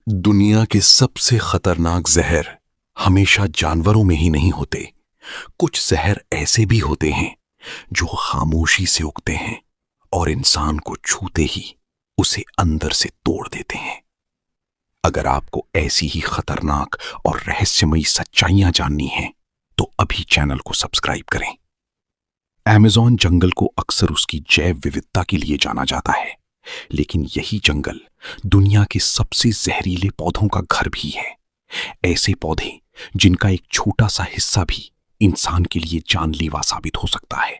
दुनिया के सबसे खतरनाक जहर हमेशा जानवरों में ही नहीं होते। कुछ जहर ऐसे भी होते हैं जो खामोशी से उगते हैं और इंसान को छूते ही उसे अंदर से तोड़ देते हैं। अगर आपको ऐसी ही खतरनाक और रहस्यमयी सच्चाइयां जाननी हैं, तो अभी चैनल को सब्सक्राइब करें। अमेज़न जंगल को अक्सर उसकी जैव विविधता के लिए जाना जाता है, लेकिन यही जंगल दुनिया के सबसे जहरीले पौधों का घर भी है। ऐसे पौधे जिनका एक छोटा सा हिस्सा भी इंसान के लिए जानलेवा साबित हो सकता है।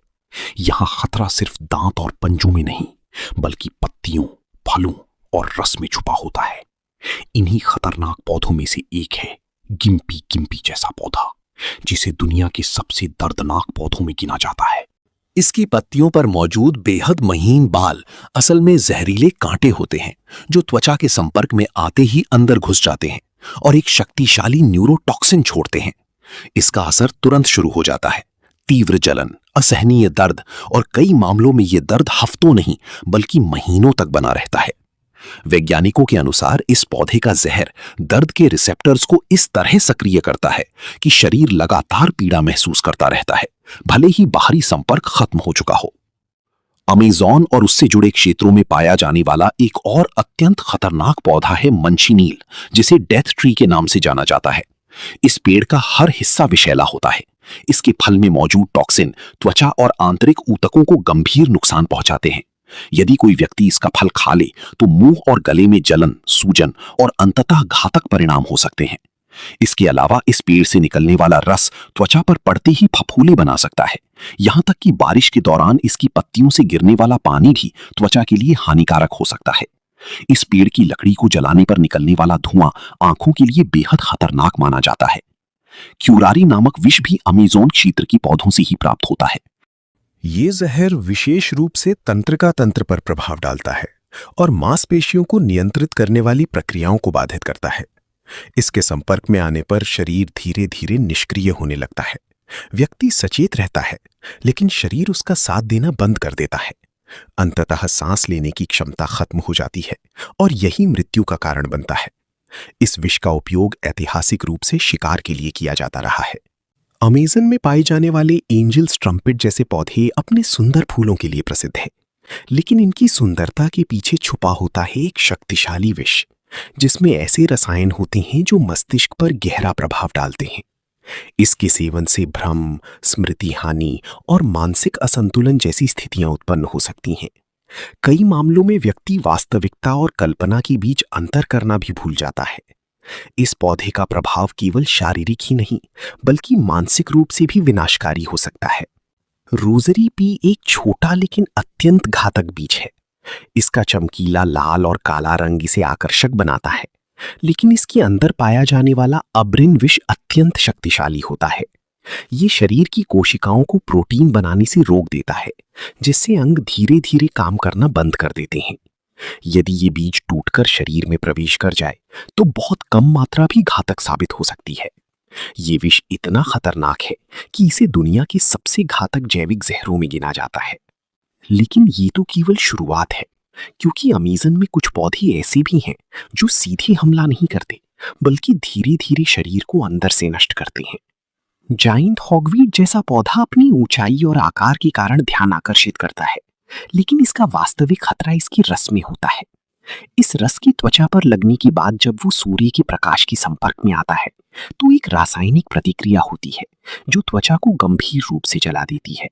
यहां खतरा सिर्फ दांत और पंजों में नहीं, बल्कि पत्तियों, फलों और रस में छुपा होता है। इन्हीं खतरनाक पौधों में से एक है गिम्पी गिम्पी जैसा पौधा, जिसे दुनिया के सबसे दर्दनाक पौधों में गिना जाता है। इसकी पत्तियों पर मौजूद बेहद महीन बाल असल में जहरीले कांटे होते हैं, जो त्वचा के संपर्क में आते ही अंदर घुस जाते हैं और एक शक्तिशाली न्यूरोटॉक्सिन छोड़ते हैं। इसका असर तुरंत शुरू हो जाता है। तीव्र जलन, असहनीय दर्द और कई मामलों में यह दर्द हफ्तों नहीं बल्कि महीनों तक बना रहता है। वैज्ञानिकों के अनुसार इस पौधे का जहर दर्द के रिसेप्टर्स को इस तरह सक्रिय करता है कि शरीर लगातार पीड़ा महसूस करता रहता है, भले ही बाहरी संपर्क खत्म हो चुका हो। अमेज़न और उससे जुड़े क्षेत्रों में पाया जाने वाला एक और अत्यंत खतरनाक पौधा है मंशीनील, जिसे डेथ ट्री के नाम से जाना जाता है। इस पेड़ का हर हिस्सा विषैला होता है। इसके फल में मौजूद टॉक्सिन त्वचा और आंतरिक ऊतकों को गंभीर नुकसान पहुंचाते हैं। यदि कोई व्यक्ति इसका फल खा ले तो मुंह और गले में जलन, सूजन और अंततः घातक परिणाम हो सकते हैं। इसके अलावा इस पेड़ से निकलने वाला रस त्वचा पर पड़ते ही फफूंदी बना सकता है। यहां तक कि बारिश के दौरान इसकी पत्तियों से गिरने वाला पानी भी त्वचा के लिए हानिकारक हो सकता है। इस पेड़ की लकड़ी को जलाने पर निकलने वाला धुआं आंखों के लिए बेहद खतरनाक माना जाता है। क्यूरारी नामक विष भी अमेज़न क्षेत्र की पौधों से ही प्राप्त होता है। ये जहर विशेष रूप से तंत्रिका तंत्र पर प्रभाव डालता है और मांसपेशियों को नियंत्रित करने वाली प्रक्रियाओं को बाधित करता है। इसके संपर्क में आने पर शरीर धीरे धीरे निष्क्रिय होने लगता है। व्यक्ति सचेत रहता है, लेकिन शरीर उसका साथ देना बंद कर देता है। अंततः सांस लेने की क्षमता खत्म हो जाती है और यही मृत्यु का कारण बनता है। इस विष का उपयोग ऐतिहासिक रूप से शिकार के लिए किया जाता रहा है। अमेज़न में पाए जाने वाले एंजल्स ट्रम्पेट जैसे पौधे अपने सुंदर फूलों के लिए प्रसिद्ध हैं, लेकिन इनकी सुंदरता के पीछे छुपा होता है एक शक्तिशाली विष, जिसमें ऐसे रसायन होते हैं जो मस्तिष्क पर गहरा प्रभाव डालते हैं। इसके सेवन से भ्रम, स्मृति हानि और मानसिक असंतुलन जैसी स्थितियां उत्पन्न हो सकती हैं। कई मामलों में व्यक्ति वास्तविकता और कल्पना के बीच अंतर करना भी भूल जाता है। इस पौधे का प्रभाव केवल शारीरिक ही नहीं, बल्कि मानसिक रूप से भी विनाशकारी हो सकता है। रोजरी पी एक छोटा लेकिन अत्यंत घातक बीज है। इसका चमकीला लाल और काला रंग इसे आकर्षक बनाता है, लेकिन इसके अंदर पाया जाने वाला अब्रिन विष अत्यंत शक्तिशाली होता है। ये शरीर की कोशिकाओं को प्रोटीन बनाने से रोक देता है, जिससे अंग धीरे धीरे काम करना बंद कर देते हैं। यदि ये बीज टूटकर शरीर में प्रवेश कर जाए तो बहुत कम मात्रा भी घातक साबित हो सकती है। ये विष इतना खतरनाक है कि इसे दुनिया के सबसे घातक जैविक जहरों में गिना जाता है। लेकिन ये तो केवल शुरुआत है, क्योंकि अमेज़न में कुछ पौधे ऐसे भी हैं जो सीधे हमला नहीं करते, बल्कि धीरे धीरे शरीर को अंदर से नष्ट करते हैं। जायंट हॉगवीड जैसा पौधा अपनी ऊंचाई और आकार के कारण ध्यान आकर्षित करता है, लेकिन इसका वास्तविक खतरा इसके रस में होता है। इस रस की त्वचा पर लगने के बाद जब वो सूर्य के प्रकाश के संपर्क में आता है, तो एक रासायनिक प्रतिक्रिया होती है जो त्वचा को गंभीर रूप से जला देती है।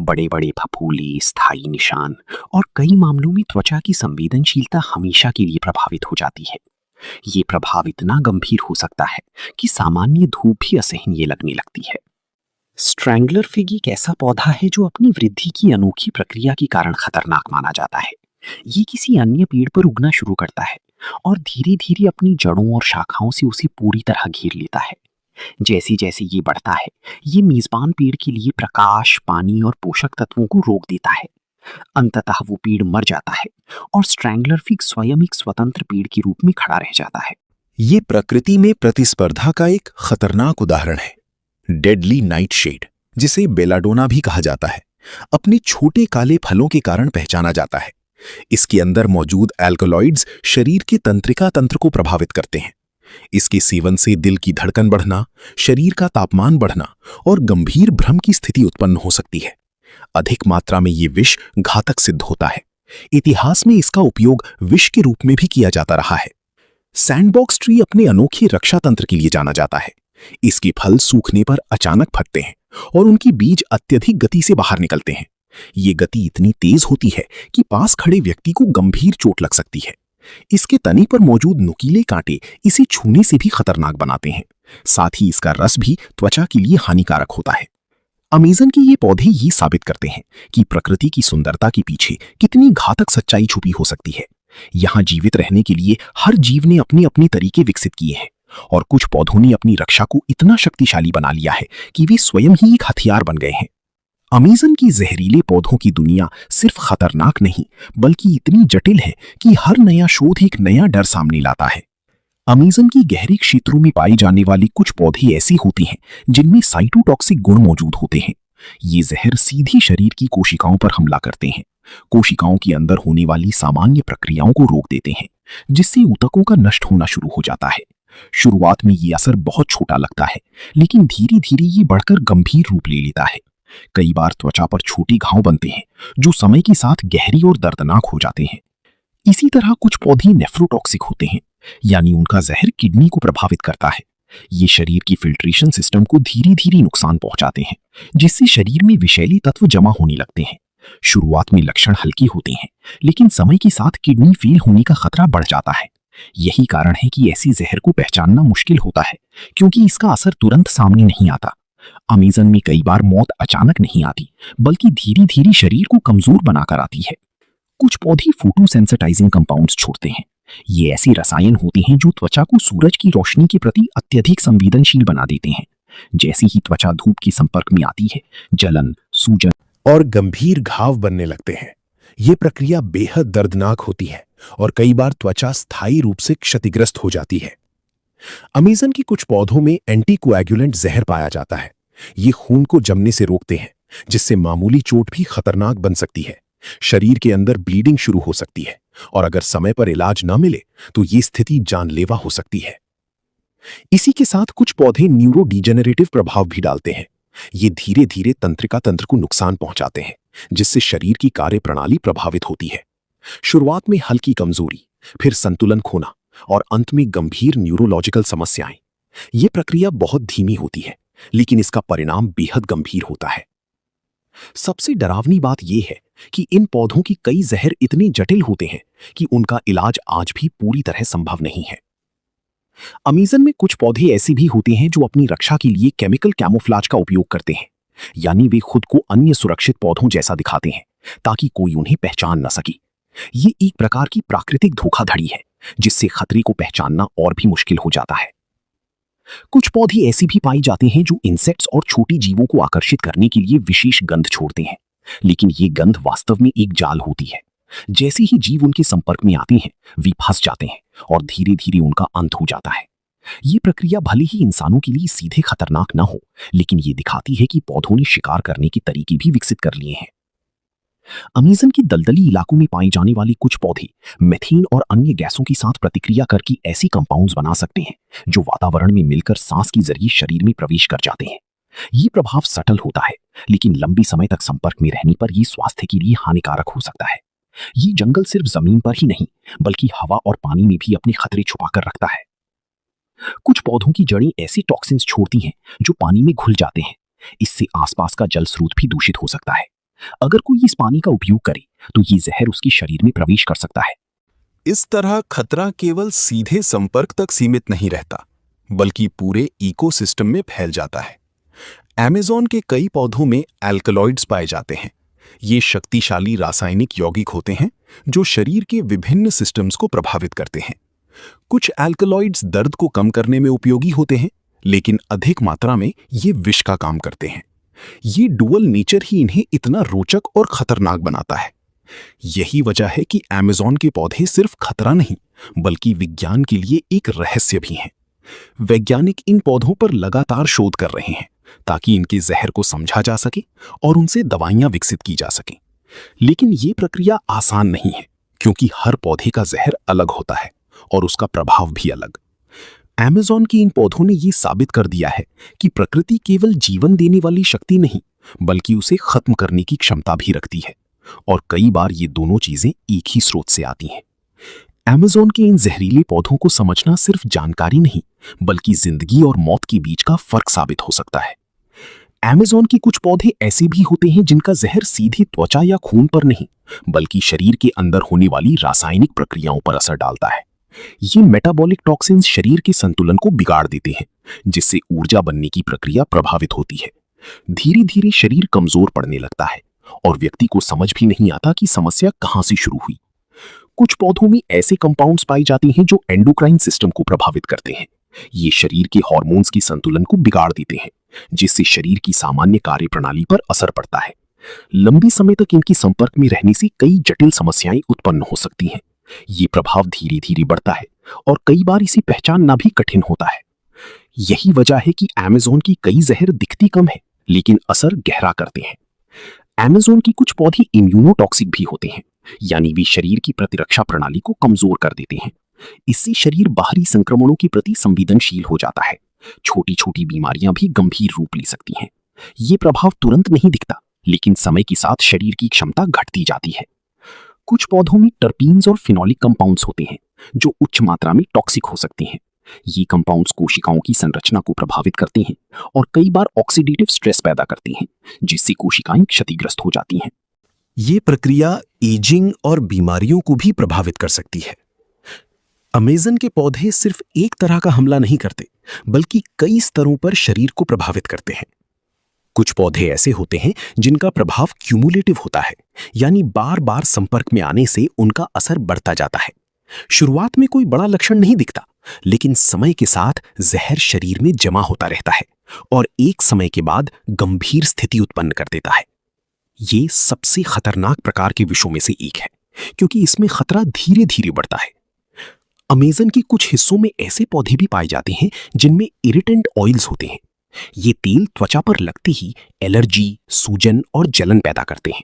बड़े बड़े फफूंदी, स्थायी निशान और कई मामलों में त्वचा की संवेदनशीलता हमेशा के लिए प्रभावित हो जाती है। ये प्रभाव इतना गंभीर हो सकता है कि सामान्य धूप भी असहनीय लगने लगती है। स्ट्रैंगलर फिग एक ऐसा पौधा है जो अपनी वृद्धि की अनोखी प्रक्रिया के कारण खतरनाक माना जाता है। ये किसी अन्य पेड़ पर उगना शुरू करता है और धीरे धीरे अपनी जड़ों और शाखाओं से उसे पूरी तरह घेर लेता है। जैसे जैसे ये बढ़ता है, ये मेजबान पेड़ के लिए प्रकाश, पानी और पोषक तत्वों को रोक देता है। अंततः वो पेड़ मर जाता है और स्ट्रैंगलर फिग स्वयं एक स्वतंत्र पेड़ के रूप में खड़ा रह जाता है। ये प्रकृति में प्रतिस्पर्धा का एक खतरनाक उदाहरण है। डेडली नाइटशेड, जिसे बेलाडोना भी कहा जाता है, अपने छोटे काले फलों के कारण पहचाना जाता है। इसके अंदर मौजूद एल्कलॉइड्स शरीर के तंत्रिका तंत्र को प्रभावित करते हैं। इसके सेवन से दिल की धड़कन बढ़ना, शरीर का तापमान बढ़ना और गंभीर भ्रम की स्थिति उत्पन्न हो सकती है। अधिक मात्रा में ये विष घातक सिद्ध होता है। इतिहास में इसका उपयोग विष के रूप में भी किया जाता रहा है। सैंडबॉक्स ट्री अपने अनोखे रक्षा तंत्र के लिए जाना जाता है। इसके फल सूखने पर अचानक फटते हैं और उनकी बीज अत्यधिक गति से बाहर निकलते हैं। ये गति इतनी तेज होती है कि पास खड़े व्यक्ति को गंभीर चोट लग सकती है। इसके तने पर मौजूद नुकीले कांटे इसे छूने से भी खतरनाक बनाते हैं। साथ ही इसका रस भी त्वचा के लिए हानिकारक होता है। अमेज़न के ये पौधे ये साबित करते हैं कि प्रकृति की सुंदरता के पीछे कितनी घातक सच्चाई छुपी हो सकती है। यहाँ जीवित रहने के लिए हर जीव ने अपने अपने तरीके विकसित किए हैं और कुछ पौधों ने अपनी रक्षा को इतना शक्तिशाली बना लिया है कि वे स्वयं ही एक हथियार बन गए हैं। अमेज़न की जहरीले पौधों की दुनिया सिर्फ खतरनाक नहीं बल्कि इतनी जटिल है कि हर नया शोध एक नया डर सामने लाता है। अमेज़न की गहरे क्षेत्रों में पाई जाने वाली कुछ पौधे ऐसी होती हैं जिनमें साइटोटॉक्सिक गुण मौजूद होते हैं। ये जहर सीधी शरीर की कोशिकाओं पर हमला करते हैं, कोशिकाओं के अंदर होने वाली सामान्य प्रक्रियाओं को रोक देते हैं, जिससे ऊतकों का नष्ट होना शुरू हो जाता है। शुरुआत में ये असर बहुत छोटा लगता है, लेकिन धीरे धीरे ये बढ़कर गंभीर रूप ले लेता है। कई बार त्वचा पर छोटे घाव बनते हैं जो समय के साथ गहरी और दर्दनाक हो जाते हैं। इसी तरह कुछ पौधे नेफ्रोटॉक्सिक होते हैं, यानी उनका जहर किडनी को प्रभावित करता है। ये शरीर की फिल्ट्रेशन सिस्टम को धीरे धीरे नुकसान पहुंचाते हैं, जिससे शरीर में विषैले तत्व जमा होने लगते हैं। शुरुआत में लक्षण हल्के होते हैं, लेकिन समय के साथ किडनी फेल होने का खतरा बढ़ जाता है। यही कारण है कि ऐसी जहर को पहचानना मुश्किल होता है, क्योंकि इसका असर तुरंत सामने नहीं आता। अमेज़न में कई बार मौत अचानक नहीं आती, बल्कि धीरे धीरे शरीर को कमजोर बनाकर आती है। कुछ पौधे फोटोसेंसिटाइजिंग कंपाउंड्स छोड़ते हैं। ये ऐसे रसायन होते हैं जो त्वचा को सूरज की रोशनी के प्रति अत्यधिक संवेदनशील बना देते हैं। जैसे ही त्वचा धूप के संपर्क में आती है, जलन, सूजन और गंभीर घाव बनने लगते हैं। ये प्रक्रिया बेहद दर्दनाक होती है और कई बार त्वचा स्थायी रूप से क्षतिग्रस्त हो जाती है। अमेज़न के कुछ पौधों में एंटीकोएगुलेंट जहर पाया जाता है। ये खून को जमने से रोकते हैं, जिससे मामूली चोट भी खतरनाक बन सकती है। शरीर के अंदर ब्लीडिंग शुरू हो सकती है और अगर समय पर इलाज न मिले तो ये स्थिति जानलेवा हो सकती है। इसी के साथ कुछ पौधे न्यूरोडीजेनरेटिव प्रभाव भी डालते हैं। ये धीरे धीरे तंत्रिका तंत्र को नुकसान पहुंचाते हैं, जिससे शरीर की कार्य प्रणाली प्रभावित होती है। शुरुआत में हल्की कमजोरी, फिर संतुलन खोना और अंत में गंभीर न्यूरोलॉजिकल समस्याएं। ये प्रक्रिया बहुत धीमी होती है, लेकिन इसका परिणाम बेहद गंभीर होता है। सबसे डरावनी बात यह है कि इन पौधों की कई जहर इतने जटिल होते हैं कि उनका इलाज आज भी पूरी तरह संभव नहीं है। अमेज़न में कुछ पौधे ऐसे भी होते हैं जो अपनी रक्षा के लिए केमिकल कैमोफ्लाज का उपयोग करते हैं, यानी वे खुद को अन्य सुरक्षित पौधों जैसा दिखाते हैं ताकि कोई उन्हें पहचान न सके। ये एक प्रकार की प्राकृतिक धोखाधड़ी है, जिससे खतरे को पहचानना और भी मुश्किल हो जाता है। कुछ पौधे ऐसे भी पाए जाते हैं जो इंसेक्ट्स और छोटी जीवों को आकर्षित करने के लिए विशेष गंध छोड़ते हैं, लेकिन ये गंध वास्तव में एक जाल होती है। जैसे ही जीव उनके संपर्क में आते हैं, वे फंस जाते हैं और धीरे धीरे उनका अंत हो जाता है। ये प्रक्रिया भले ही इंसानों के लिए सीधे खतरनाक न हो, लेकिन ये दिखाती है कि पौधों ने शिकार करने के तरीके भी विकसित कर लिए हैं। अमेज़न के दलदली इलाकों में पाए जाने वाले कुछ पौधे मेथेन और अन्य गैसों के साथ प्रतिक्रिया करके ऐसी कंपाउंड्स बना सकते हैं जो वातावरण में मिलकर सांस के जरिए शरीर में प्रवेश कर जाते हैं। ये प्रभाव सटल होता है, लेकिन लंबी समय तक संपर्क में रहने पर ये स्वास्थ्य के लिए हानिकारक हो सकता है। ये जंगल सिर्फ जमीन पर ही नहीं, बल्कि हवा और पानी में भी अपने खतरे छुपा कर रखता है। कुछ पौधों की जड़ें ऐसे टॉक्सिन्स छोड़ती हैं जो पानी में घुल जाते हैं। इससे आसपास का जल स्रोत भी दूषित हो सकता है। अगर कोई इस पानी का उपयोग करे तो ये जहर उसके शरीर में प्रवेश कर सकता है। इस तरह खतरा केवल सीधे संपर्क तक सीमित नहीं रहता, बल्कि पूरे इकोसिस्टम में फैल जाता है। अमेज़न के कई पौधों में एल्कलॉइड्स पाए जाते हैं। ये शक्तिशाली रासायनिक यौगिक होते हैं जो शरीर के विभिन्न सिस्टम्स को प्रभावित करते हैं। कुछ एल्कलॉइड्स दर्द को कम करने में उपयोगी होते हैं, लेकिन अधिक मात्रा में ये विष का काम करते हैं। ये डुअल नेचर ही इन्हें इतना रोचक और खतरनाक बनाता है। यही वजह है कि अमेज़न के पौधे सिर्फ खतरा नहीं, बल्कि विज्ञान के लिए एक रहस्य भी हैं। वैज्ञानिक इन पौधों पर लगातार शोध कर रहे हैं ताकि इनके जहर को समझा जा सके और उनसे दवाइयां विकसित की जा सकें। लेकिन ये प्रक्रिया आसान नहीं है, क्योंकि हर पौधे का जहर अलग होता है और उसका प्रभाव भी अलग। अमेज़न के इन पौधों ने ये साबित कर दिया है कि प्रकृति केवल जीवन देने वाली शक्ति नहीं, बल्कि उसे खत्म करने की क्षमता भी रखती है, और कई बार ये दोनों चीजें एक ही स्रोत से आती हैं। अमेज़न के इन जहरीले पौधों को समझना सिर्फ जानकारी नहीं, बल्कि जिंदगी और मौत के बीच का फर्क साबित हो सकता है। अमेज़न के कुछ पौधे ऐसे भी होते हैं जिनका जहर सीधे त्वचा या खून पर नहीं, बल्कि शरीर के अंदर होने वाली रासायनिक प्रक्रियाओं पर असर डालता है। ये मेटाबॉलिक टॉक्सिन्स शरीर के संतुलन को बिगाड़ देते हैं, जिससे ऊर्जा बनने की प्रक्रिया प्रभावित होती है। धीरे धीरे शरीर कमजोर पड़ने लगता है और व्यक्ति को समझ भी नहीं आता कि समस्या कहां से शुरू हुई। कुछ पौधों में ऐसे कंपाउंड्स पाए जाते हैं जो एंडोक्राइन सिस्टम को प्रभावित करते हैं। ये शरीर के हार्मोन्स की संतुलन को बिगाड़ देते हैं, जिससे शरीर की सामान्य कार्य प्रणाली पर असर पड़ता है। लंबे समय तक इनके संपर्क में रहने से कई जटिल समस्याएं उत्पन्न हो सकती हैं। ये प्रभाव धीरे धीरे बढ़ता है और कई बार इसे पहचानना भी कठिन होता है। यही वजह है कि अमेज़न की कई जहर दिखती कम है, लेकिन असर गहरा करते हैं। अमेज़न की कुछ पौधे इम्यूनोटॉक्सिक भी होते हैं, यानी वे शरीर की प्रतिरक्षा प्रणाली को कमजोर कर देते हैं। इससे शरीर बाहरी संक्रमणों के प्रति संवेदनशील हो जाता है। छोटी छोटी बीमारियां भी गंभीर रूप ले सकती हैं। ये प्रभाव तुरंत नहीं दिखता, लेकिन समय के साथ शरीर की क्षमता घटती जाती है। कुछ पौधों में टर्पीन्स और फिनोलिक कंपाउंड्स होते हैं जो उच्च मात्रा में टॉक्सिक हो सकते हैं। ये कंपाउंड्स कोशिकाओं की संरचना को प्रभावित करते हैं और कई बार ऑक्सीडेटिव स्ट्रेस पैदा करते हैं, जिससे कोशिकाएं क्षतिग्रस्त हो जाती हैं। ये प्रक्रिया एजिंग और बीमारियों को भी प्रभावित कर सकती है। अमेज़न के पौधे सिर्फ एक तरह का हमला नहीं करते, बल्कि कई स्तरों पर शरीर को प्रभावित करते हैं। कुछ पौधे ऐसे होते हैं जिनका प्रभाव क्यूमुलेटिव होता है, यानी बार बार संपर्क में आने से उनका असर बढ़ता जाता है। शुरुआत में कोई बड़ा लक्षण नहीं दिखता, लेकिन समय के साथ जहर शरीर में जमा होता रहता है और एक समय के बाद गंभीर स्थिति उत्पन्न कर देता है। ये सबसे खतरनाक प्रकार के विषों में से एक है, क्योंकि इसमें खतरा धीरे धीरे बढ़ता है। अमेज़न के कुछ हिस्सों में ऐसे पौधे भी पाए जाते हैं जिनमें इरिटेंट ऑयल्स होते हैं। ये तेल त्वचा पर लगते ही एलर्जी, सूजन और जलन पैदा करते हैं।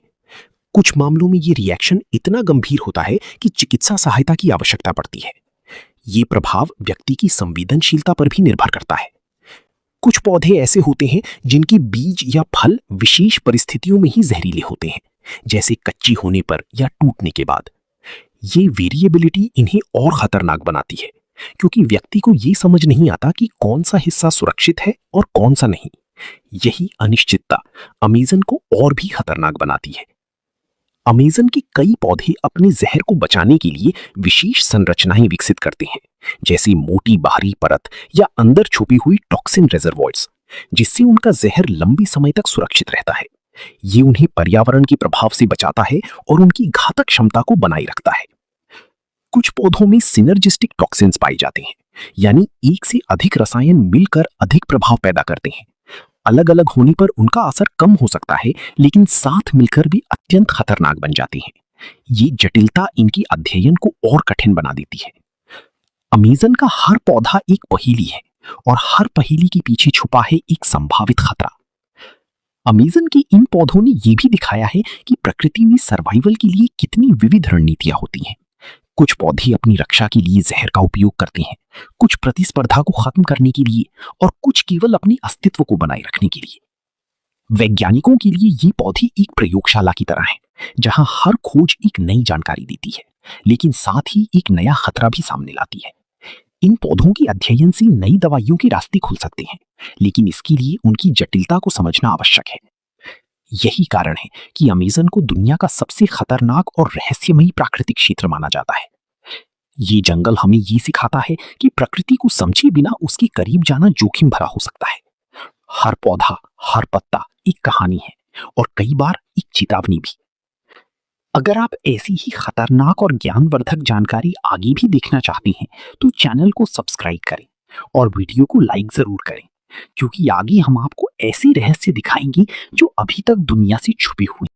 कुछ मामलों में ये रिएक्शन इतना गंभीर होता है कि चिकित्सा सहायता की आवश्यकता पड़ती है। ये प्रभाव व्यक्ति की संवेदनशीलता पर भी निर्भर करता है। कुछ पौधे ऐसे होते हैं जिनके बीज या फल विशेष परिस्थितियों में ही जहरीले होते हैं, जैसे कच्ची होने पर या टूटने के बाद। ये वेरिएबिलिटी इन्हें और खतरनाक बनाती है, क्योंकि व्यक्ति को ये समझ नहीं आता कि कौन सा हिस्सा सुरक्षित है और कौन सा नहीं। यही अनिश्चितता अमेज़न को और भी खतरनाक बनाती है। अमेज़न के कई पौधे अपने जहर को बचाने के लिए विशेष संरचनाएं विकसित करते हैं, जैसे मोटी बाहरी परत या अंदर छुपी हुई टॉक्सिन रिजर्वॉयर्स, जिससे उनका जहर लंबे समय तक सुरक्षित रहता है। ये उन्हें पर्यावरण के प्रभाव से बचाता है और उनकी घातक क्षमता को बनाए रखता है। कुछ पौधों में सिनर्जिस्टिक टॉक्सिन्स पाए जाते हैं, यानी एक से अधिक रसायन मिलकर अधिक प्रभाव पैदा करते हैं। अलग अलग होने पर उनका असर कम हो सकता है, लेकिन साथ मिलकर भी अत्यंत खतरनाक बन जाते हैं। ये जटिलता इनकी अध्ययन को और कठिन बना देती है। अमेज़न का हर पौधा एक पहेली है और हर पहेली के पीछे छुपा है एक संभावित खतरा। अमेज़न के इन पौधों ने यह भी दिखाया है कि प्रकृति में सर्वाइवल के लिए कितनी विविध रणनीतियां होती हैं। कुछ पौधे अपनी रक्षा के लिए जहर का उपयोग करते हैं, कुछ प्रतिस्पर्धा को खत्म करने के लिए और कुछ केवल अपने अस्तित्व को बनाए रखने के लिए। वैज्ञानिकों के लिए ये पौधे एक प्रयोगशाला की तरह हैं, जहां हर खोज एक नई जानकारी देती है, लेकिन साथ ही एक नया खतरा भी सामने लाती है। इन पौधों के अध्ययन से नई दवाइयों के रास्ते खुल सकते हैं, लेकिन इसके लिए उनकी जटिलता को समझना आवश्यक है। यही कारण है कि अमेज़न को दुनिया का सबसे खतरनाक और रहस्यमयी प्राकृतिक क्षेत्र माना जाता है। ये जंगल हमें ये सिखाता है कि प्रकृति को समझे बिना उसके करीब जाना जोखिम भरा हो सकता है। हर पौधा, हर पत्ता एक कहानी है और कई बार एक चेतावनी भी। अगर आप ऐसी ही खतरनाक और ज्ञानवर्धक जानकारी आगे भी देखना चाहते हैं, तो चैनल को सब्सक्राइब करें और वीडियो को लाइक जरूर करें, क्योंकि आगे हम आपको ऐसे रहस्य दिखाएंगे जो अभी तक दुनिया से छुपे हुए हैं।